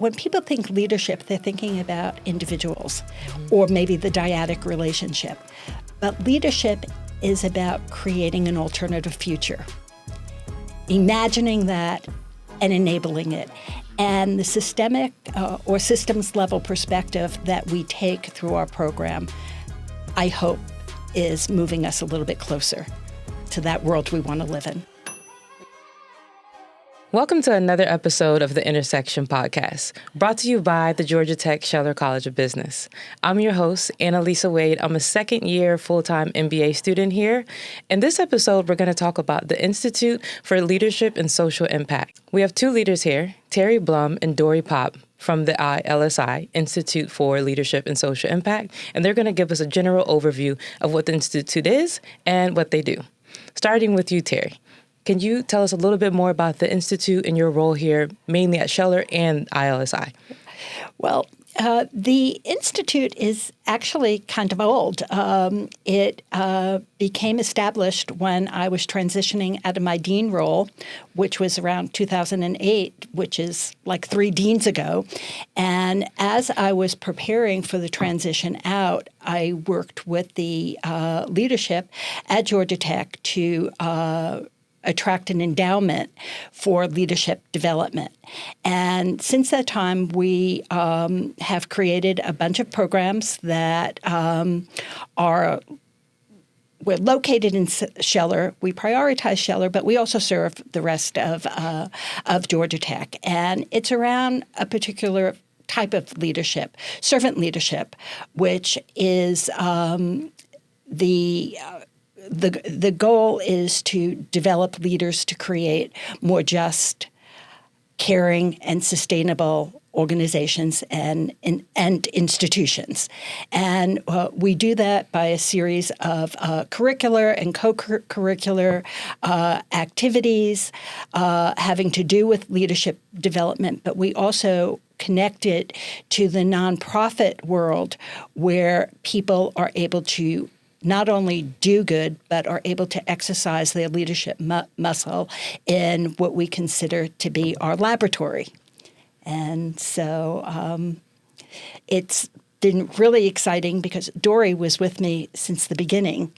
when people think leadership, they're thinking about individuals or maybe the dyadic relationship. But leadership is about creating an alternative future, imagining that and enabling it. And the systemic or systems level perspective that we take through our program, I hope, is moving us a little bit closer to that world we want to live in. Welcome to another episode of the Intersection Podcast, brought to you by the Georgia Tech Scheller College of Business. I'm your host, Annalisa Wade. I'm a second-year full-time MBA student here. In this episode, we're going to talk about the Institute for Leadership and Social Impact. We have two leaders here, Terry Blum and Dory Pop from the ILSI, Institute for Leadership and Social Impact, and they're going to give us a general overview of what the Institute is and what they do. Starting with you, Terry. Can you tell us a little bit more about the Institute and your role here, mainly at Scheller and ILSI? Well, the Institute is actually kind of old. It became established when I was transitioning out of my dean role, which was around 2008, which is like 3 deans ago. And as I was preparing for the transition out, I worked with the leadership at Georgia Tech to attract an endowment for leadership development. And since that time, we have created a bunch of programs that we're located in Scheller. We prioritize Scheller, but we also serve the rest of Georgia Tech. And it's around a particular type of leadership, servant leadership, which is the goal is to develop leaders to create more just, caring, and sustainable organizations and institutions. And we do that by a series of curricular and co-curricular activities having to do with leadership development, but we also connect it to the nonprofit world where people are able to not only do good, but are able to exercise their leadership muscle in what we consider to be our laboratory. And so it's been really exciting because Dory was with me since the beginning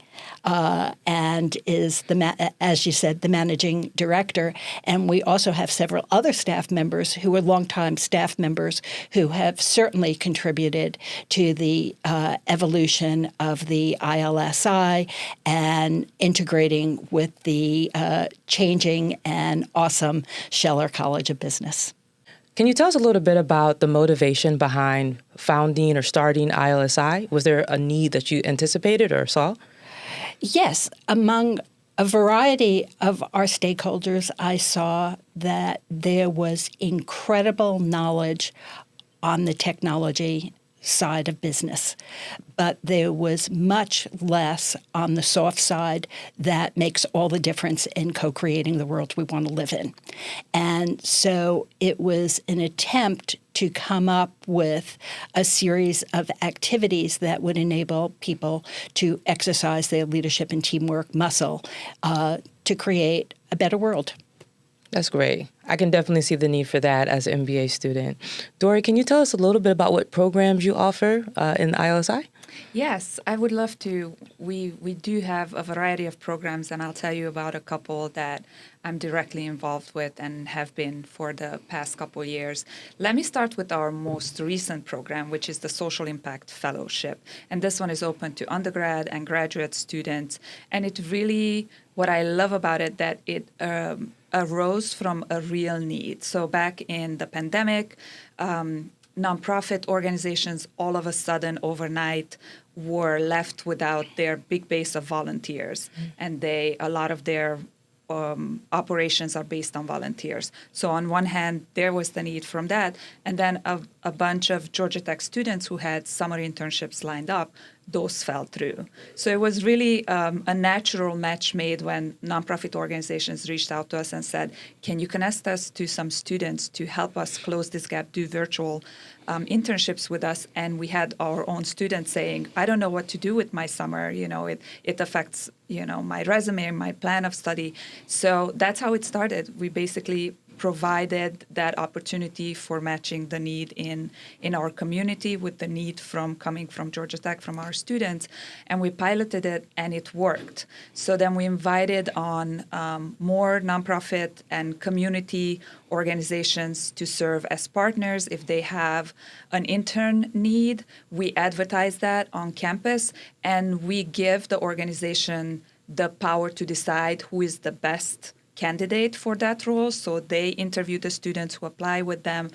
and is, as you said, the managing director. And we also have several other staff members who are longtime staff members who have certainly contributed to the evolution of the ILSI and integrating with the changing and awesome Scheller College of Business. Can you tell us a little bit about the motivation behind founding or starting ILSI? Was there a need that you anticipated or saw? Yes. Among a variety of our stakeholders, I saw that there was incredible knowledge on the technology side of business, but there was much less on the soft side that makes all the difference in co-creating the world we want to live in. And so it was an attempt to come up with a series of activities that would enable people to exercise their leadership and teamwork muscle to create a better world. That's great. I can definitely see the need for that as an MBA student. Dory, can you tell us a little bit about what programs you offer in ILSI? Yes, I would love to. We do have a variety of programs, and I'll tell you about a couple that I'm directly involved with and have been for the past couple of years. Let me start with our most recent program, which is the Social Impact Fellowship. And this one is open to undergrad and graduate students. And it really, what I love about it, that it arose from a real need. So back in the pandemic, nonprofit organizations all of a sudden overnight were left without their big base of volunteers. And a lot of their operations are based on volunteers. So on one hand, there was the need from that. And then a bunch of Georgia Tech students who had summer internships lined up, those fell through. So it was really a natural match made when nonprofit organizations reached out to us and said, can you connect us to some students to help us close this gap, do virtual internships with us? And we had our own students saying, I don't know what to do with my summer. You know, it affects, my resume, my plan of study. So that's how it started. We basically provided that opportunity for matching the need in our community with the need coming from Georgia Tech from our students, and we piloted it and it worked. So then we invited on more nonprofit and community organizations to serve as partners. If they have an intern need, we advertise that on campus, and we give the organization the power to decide who is the best candidate for that role. So they interview the students who apply with them,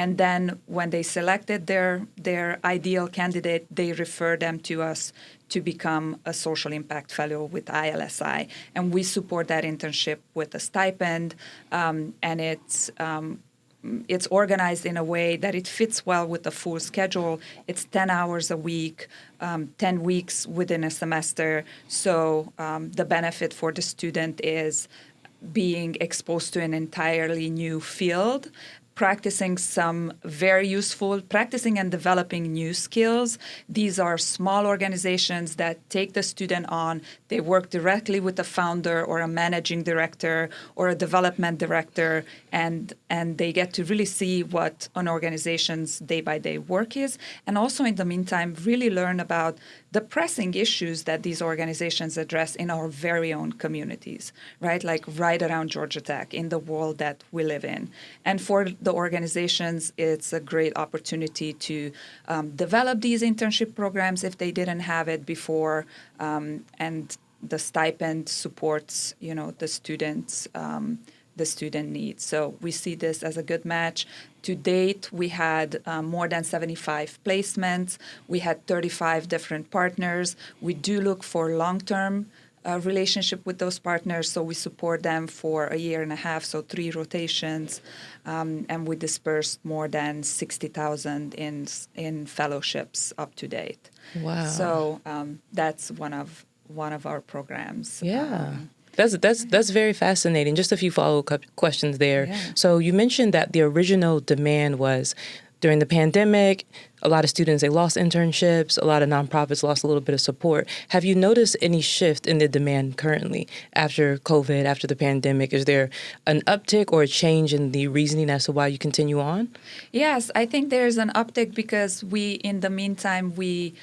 and then when they selected their ideal candidate, they refer them to us to become a social impact fellow with ILSI. And we support that internship with a stipend, and it's organized in a way that it fits well with the full schedule. It's 10 hours a week, 10 weeks within a semester. So the benefit for the student is being exposed to an entirely new field, practicing and developing new skills. These are small organizations that take the student on. They work directly with the founder or a managing director or a development director, and they get to really see what an organization's day-by-day work is, and also in the meantime really learn about the pressing issues that these organizations address in our very own communities, right? Like right around Georgia Tech, in the world that we live in. And for the organizations, it's a great opportunity to develop these internship programs if they didn't have it before, and the stipend supports, the students' the student needs. So we see this as a good match. To date, we had more than 75 placements. We had 35 different partners. We do look for long-term relationship with those partners, so we support them for a year and a half, so 3 rotations, and we dispersed more than 60,000 in fellowships up to date. Wow! So that's one of our programs. Yeah. That's very fascinating. Just a few follow-up questions there. Yeah. So you mentioned that the original demand was during the pandemic, a lot of students, they lost internships, a lot of nonprofits lost a little bit of support. Have you noticed any shift in the demand currently after COVID, after the pandemic? Is there an uptick or a change in the reasoning as to why you continue on? Yes, I think there's an uptick because in the meantime, we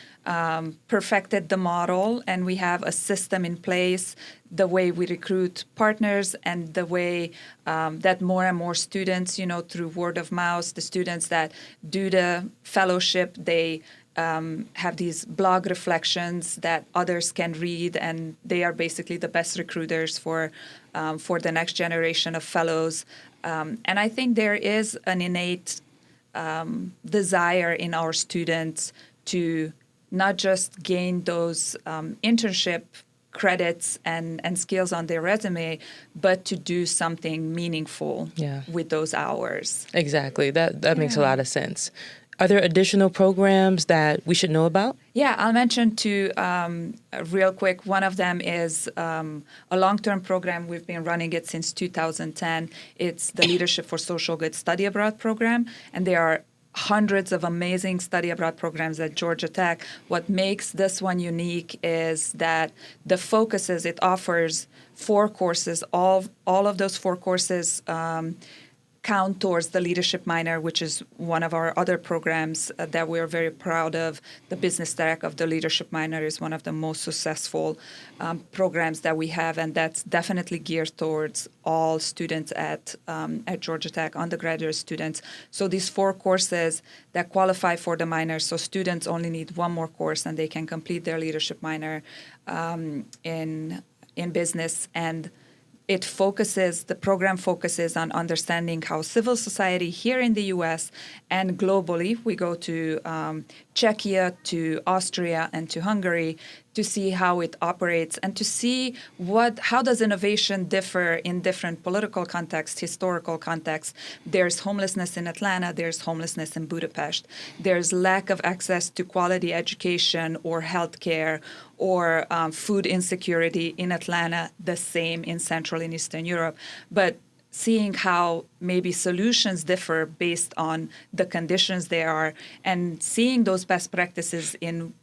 perfected the model, and we have a system in place, the way we recruit partners and the way that more and more students, through word of mouth, the students that do the fellowship, they have these blog reflections that others can read, and they are basically the best recruiters for the next generation of fellows. And I think there is an innate desire in our students to not just gain those internship credits and skills on their resume, but to do something meaningful with those hours. Exactly. That makes a lot of sense. Are there additional programs that we should know about? Yeah, I'll mention two real quick. One of them is a long-term program. We've been running it since 2010. It's the Leadership for Social Good Study Abroad program, and there are hundreds of amazing study abroad programs at Georgia Tech. What makes this one unique is that it offers 4 courses. All of those 4 courses count towards the leadership minor, which is one of our other programs that we're very proud of. The business track of the leadership minor is one of the most successful programs that we have, and that's definitely geared towards all students at Georgia Tech, undergraduate students. So these 4 courses that qualify for the minor, so students only need 1 more course and they can complete their leadership minor in business. And the program focuses on understanding how civil society here in the U.S. and globally, we go to Czechia, to Austria, and to Hungary to see how it operates and to see how does innovation differ in different political contexts, historical contexts. There's homelessness in Atlanta, there's homelessness in Budapest. There's lack of access to quality education or healthcare or food insecurity in Atlanta, the same in Central and Eastern Europe. But seeing how maybe solutions differ based on the conditions they are, and seeing those best practices in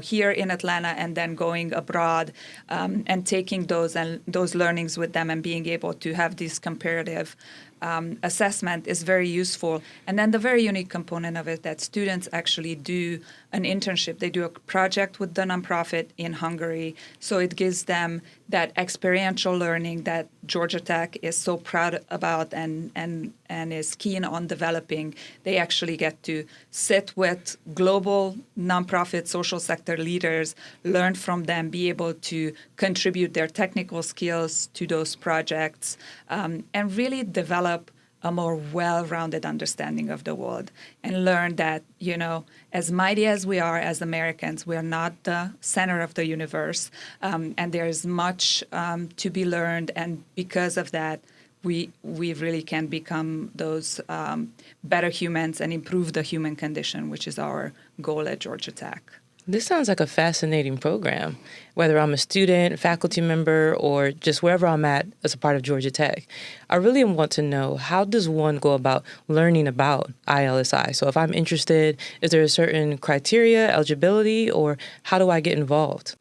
here in Atlanta, and then going abroad and taking those learnings with them, and being able to have these comparative assessment is very useful. And then the very unique component of it that students actually do an internship. They do a project with the nonprofit in Hungary. So it gives them that experiential learning that Georgia Tech is so proud about and is keen on developing. They actually get to sit with global nonprofit social sector leaders, learn from them, be able to contribute their technical skills to those projects, and really develop a more well-rounded understanding of the world and learn that, as mighty as we are as Americans, we are not the center of the universe, and there is much to be learned. And because of that, we really can become those better humans and improve the human condition, which is our goal at Georgia Tech. This sounds like a fascinating program, whether I'm a student, faculty member, or just wherever I'm at as a part of Georgia Tech. I really want to know, how does one go about learning about ILSI? So if I'm interested, is there a certain criteria, eligibility, or how do I get involved?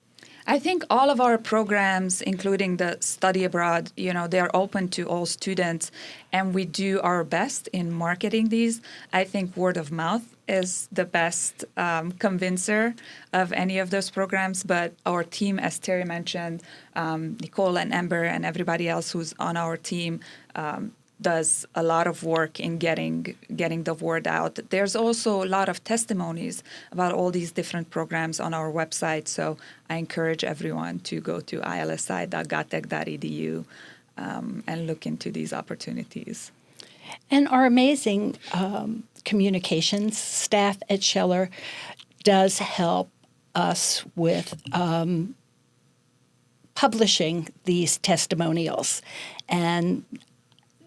I think all of our programs, including the study abroad, they're open to all students, and we do our best in marketing these. I think word of mouth is the best convincer of any of those programs, but our team, as Terry mentioned, Nicole and Amber and everybody else who's on our team, does a lot of work in getting the word out. There's also a lot of testimonies about all these different programs on our website, so I encourage everyone to go to ilsi.gatech.edu and look into these opportunities. And our amazing communications staff at Scheller does help us with publishing these testimonials. And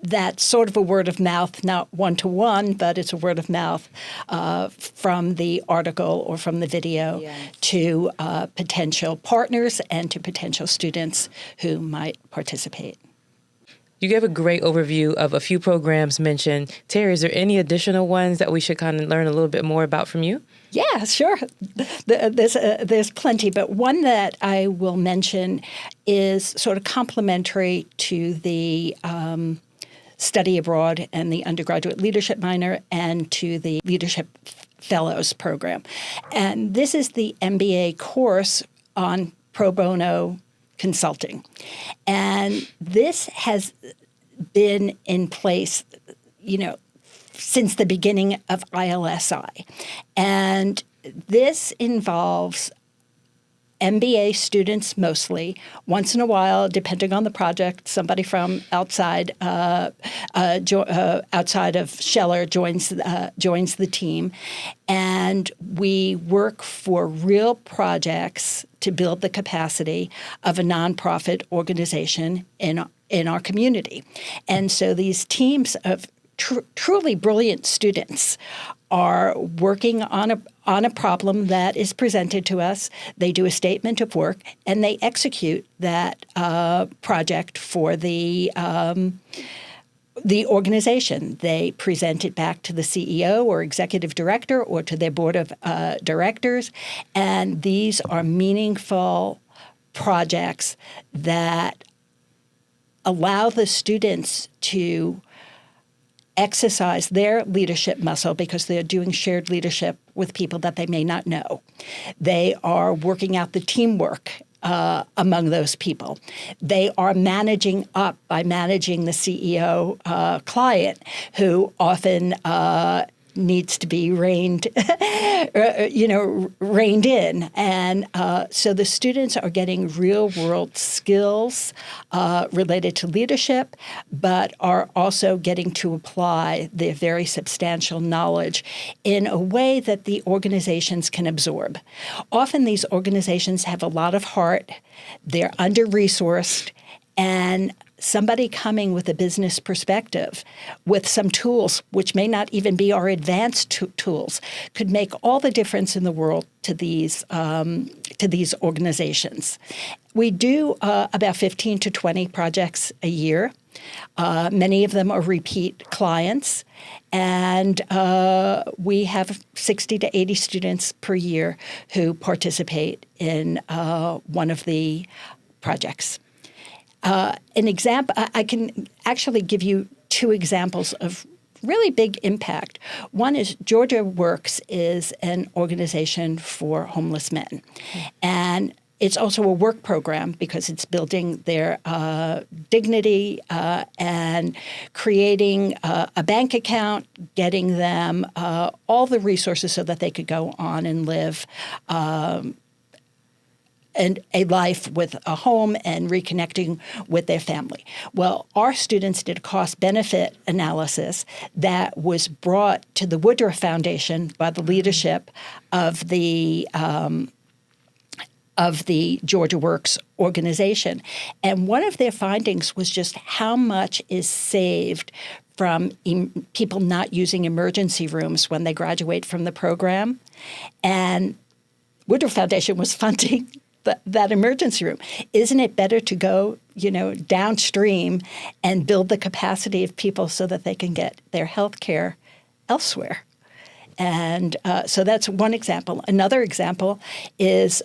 that's sort of a word of mouth, not one-to-one, but it's a word of mouth from the article or from the video to potential partners and to potential students who might participate. You gave a great overview of a few programs mentioned. Terry, is there any additional ones that we should kind of learn a little bit more about from you? Yeah, sure. There's plenty, but one that I will mention is sort of complementary to the study abroad and the undergraduate leadership minor and to the leadership fellows program. And this is the MBA course on pro bono consulting. And this has been in place, since the beginning of ILSI. And this involves MBA students mostly. Once in a while, depending on the project, somebody from outside of Scheller joins the team, and we work for real projects to build the capacity of a nonprofit organization in our community. And so these teams of truly brilliant students are working on a problem that is presented to us. They do a statement of work, and they execute that project for the organization. They present it back to the CEO or executive director or to their board of directors, and these are meaningful projects that allow the students to exercise their leadership muscle because they're doing shared leadership with people that they may not know. They are working out the teamwork among those people. They are managing up by managing the CEO client, who often needs to be reined in. And so the students are getting real-world skills related to leadership, but are also getting to apply their very substantial knowledge in a way that the organizations can absorb. Often these organizations have a lot of heart, they're under-resourced, and somebody coming with a business perspective with some tools, which may not even be our advanced tools, could make all the difference in the world to these organizations. We do about 15 to 20 projects a year. Many of them are repeat clients, and we have 60 to 80 students per year who participate in one of the projects. An example, I can actually give you two examples of really big impact. One is Georgia Works is an organization for homeless men. And it's also a work program because it's building their dignity and creating a bank account, getting them all the resources so that they could go on and live and a life with a home and reconnecting with their family. Well, our students did a cost-benefit analysis that was brought to the Woodruff Foundation by the leadership of the Georgia Works organization. And one of their findings was just how much is saved from people not using emergency rooms when they graduate from the program. And Woodruff Foundation was funding that emergency room. Isn't it better to go, downstream and build the capacity of people so that they can get their health care elsewhere? And so that's one example. Another example is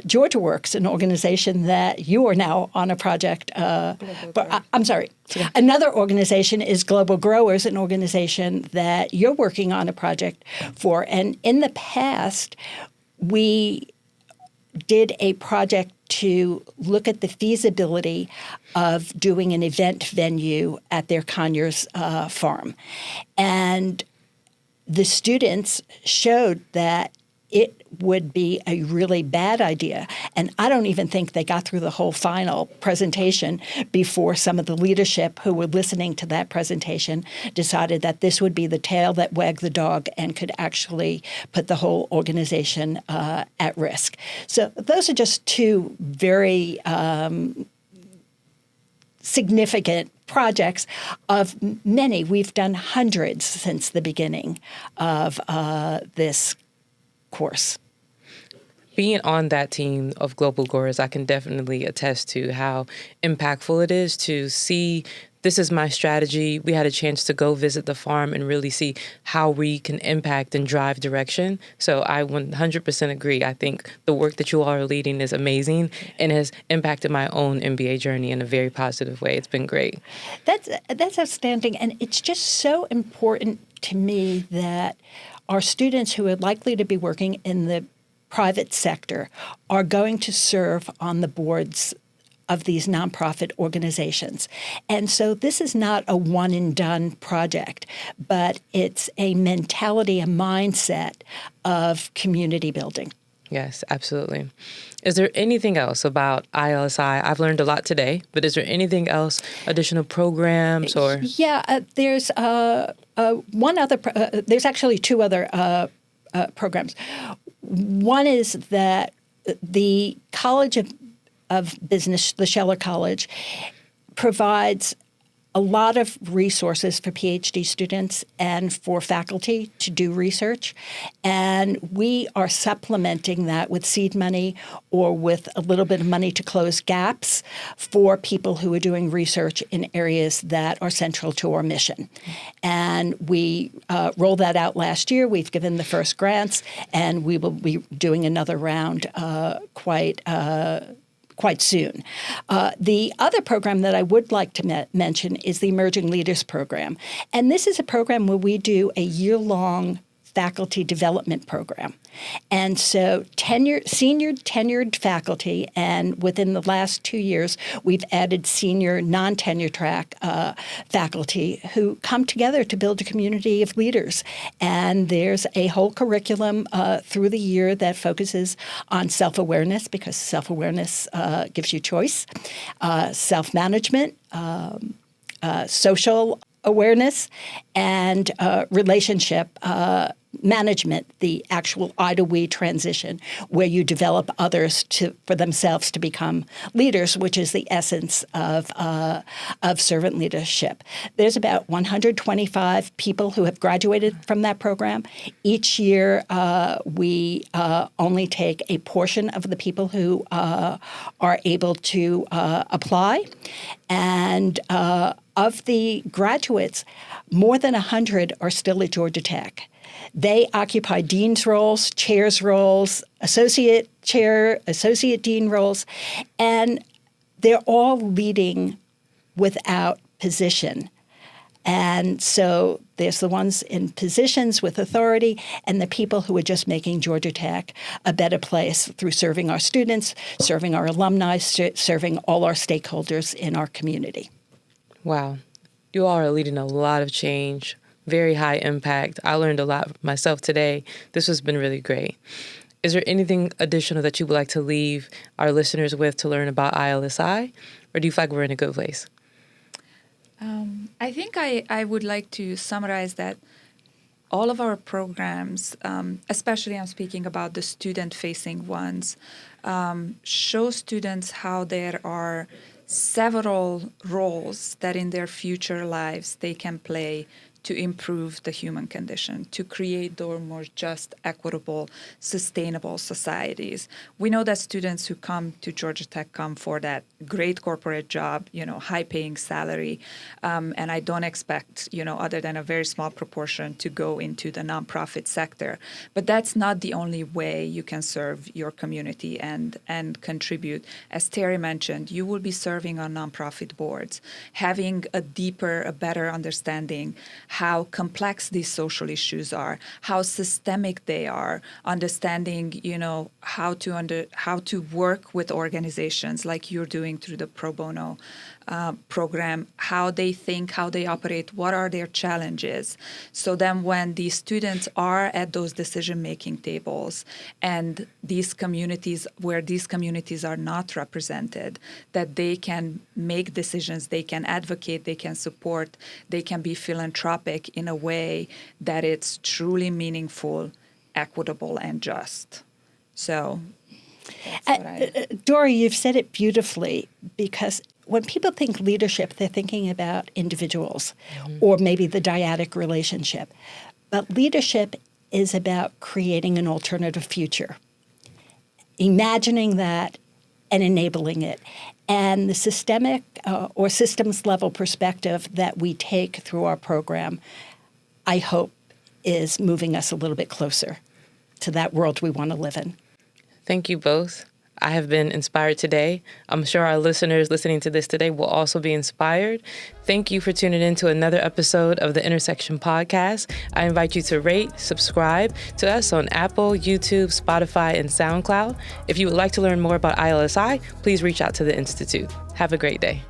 Georgia Works, an organization that you are now on a project. I'm sorry. Yeah. Another organization is Global Growers, an organization that you're working on a project for. And in the past, we did a project to look at the feasibility of doing an event venue at their Conyers farm. And the students showed that it would be a really bad idea. And I don't even think they got through the whole final presentation before some of the leadership who were listening to that presentation decided that this would be the tail that wagged the dog and could actually put the whole organization at risk. So those are just two very significant projects of many. We've done hundreds since the beginning of this course. Being on that team of Global Growers, I can definitely attest to how impactful it is to see this is my strategy. We had a chance to go visit the farm and really see how we can impact and drive direction. So I 100% agree. I think the work that you all are leading is amazing and has impacted my own MBA journey in a very positive way. It's been great. That's outstanding. And it's just so important to me that our students who are likely to be working in the private sector are going to serve on the boards of these nonprofit organizations. And so this is not a one-and-done project, but it's a mentality, a mindset of community building. Yes, absolutely. Is there anything else about ILSI? I've learned a lot today, but is there anything else, additional programs or? Yeah, there's one other. There's actually two other programs. One is that the College of Business, the Scheller College, provides a lot of resources for PhD students and for faculty to do research. And we are supplementing that with seed money or with a little bit of money to close gaps for people who are doing research in areas that are central to our mission. And we rolled that out last year. We've given the first grants, and we will be doing another round quite soon. The other program that I would like to mention is the Emerging Leaders Program. And this is a program where we do a year-long faculty development program. And so senior tenured faculty, and within the last 2 years, we've added senior non-tenure track faculty who come together to build a community of leaders. And there's a whole curriculum through the year that focuses on self-awareness, because self-awareness gives you choice, self-management, social awareness, and relationship management, the actual I to we transition, where you develop others for themselves to become leaders, which is the essence of servant leadership. There's about 125 people who have graduated from that program. Each year, we only take a portion of the people who are able to apply. And of the graduates, more than 100 are still at Georgia Tech. They occupy dean's roles, chair's roles, associate chair, associate dean roles, and they're all leading without position. And so there's the ones in positions with authority and the people who are just making Georgia Tech a better place through serving our students, serving our alumni, serving all our stakeholders in our community. Wow. You all are leading a lot of change, very high impact. I learned a lot myself today. This has been really great. Is there anything additional that you would like to leave our listeners with to learn about ILSI, or do you feel like we're in a good place? I think I would like to summarize that all of our programs, especially I'm speaking about the student-facing ones, show students how there are several roles that in their future lives they can play to improve the human condition, to create more just, equitable, sustainable societies. We know that students who come to Georgia Tech come for that great corporate job, high-paying salary, and I don't expect, other than a very small proportion to go into the nonprofit sector. But that's not the only way you can serve your community and contribute. As Terry mentioned, you will be serving on nonprofit boards, having a deeper, a better understanding how complex these social issues are, how systemic they are, understanding, how to work with organizations like you're doing through the pro bono program, how they think, how they operate, what are their challenges. So then when these students are at those decision-making tables and these communities are not represented, that they can make decisions, they can advocate, they can support, they can be philanthropic in a way that it's truly meaningful, equitable, and just. So that's what Dory, you've said it beautifully, because when people think leadership, they're thinking about individuals or maybe the dyadic relationship. But leadership is about creating an alternative future, imagining that and enabling it. And the systemic or systems level perspective that we take through our program, I hope, is moving us a little bit closer to that world we want to live in. Thank you both. I have been inspired today. I'm sure our listeners listening to this today will also be inspired. Thank you for tuning in to another episode of the Intersection Podcast. I invite you to rate, subscribe to us on Apple, YouTube, Spotify, and SoundCloud. If you would like to learn more about ILSI, please reach out to the Institute. Have a great day.